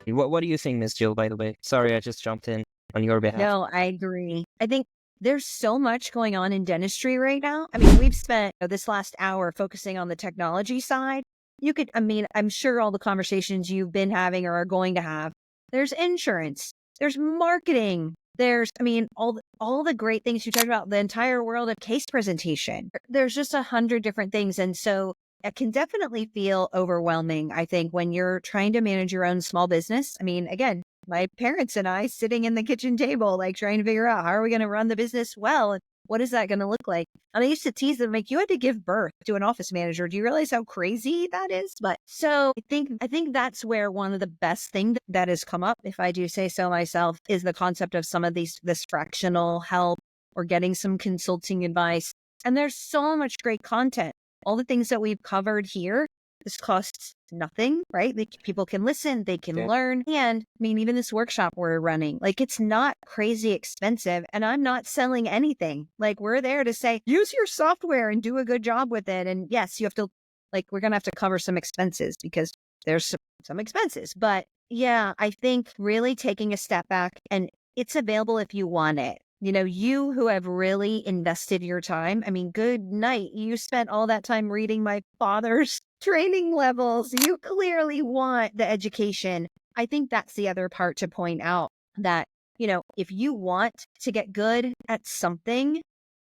What do you think, Miss Jill, by the way? Sorry, I just jumped in on your behalf. No, I agree. I think there's so much going on in dentistry right now. I mean, we've spent this last hour focusing on the technology side. I'm sure all the conversations you've been having or are going to have, there's insurance, there's marketing, all the great things you talked about, the entire world of case presentation. There's just 100 different things. And so it can definitely feel overwhelming, I think, when you're trying to manage your own small business. I mean, again, my parents and I sitting in the kitchen table, like trying to figure out how are we going to run the business well? And what is that going to look like? And I used to tease them, like, you had to give birth to an office manager. Do you realize how crazy that is? But so I think that's where one of the best things that has come up, if I do say so myself, is the concept of some of this fractional help or getting some consulting advice. And there's so much great content. All the things that we've covered here, this costs nothing, right? People can listen, they can Yeah. learn. And I mean, even this workshop we're running, like it's not crazy expensive and I'm not selling anything. Like we're there to say, use your software and do a good job with it. And yes, you have to, like, we're going to have to cover some expenses because there's some expenses. But yeah, I think really taking a step back, and it's available if you want it. You who have really invested your time. I mean, good night. You spent all that time reading my father's training levels. You clearly want the education. I think that's the other part to point out, that, if you want to get good at something,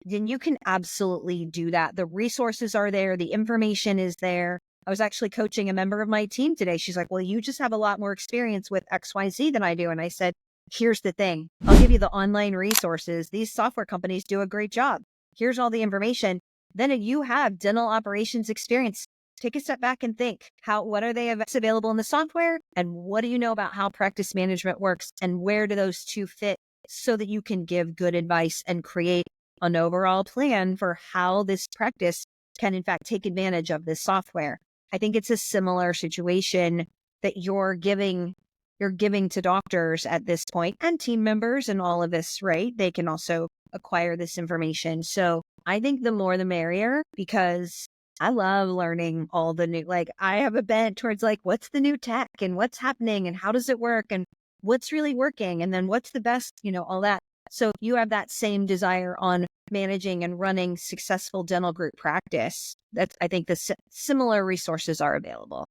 then you can absolutely do that. The resources are there. The information is there. I was actually coaching a member of my team today. She's like, well, you just have a lot more experience with XYZ than I do. And I said, here's the thing. I'll give you the online resources. These software companies do a great job. Here's all the information. Then you have dental operations experience. Take a step back and think, what are they available in the software? And what do you know about how practice management works? And where do those two fit so that you can give good advice and create an overall plan for how this practice can in fact take advantage of this software? I think it's a similar situation that you're giving to doctors at this point, and team members and all of this, right? They can also acquire this information. So I think the more the merrier, because I love learning all the new, like I have a bent towards like, what's the new tech and what's happening and how does it work and what's really working and then what's the best, all that. So you have that same desire on managing and running successful dental group practice. I think the similar resources are available.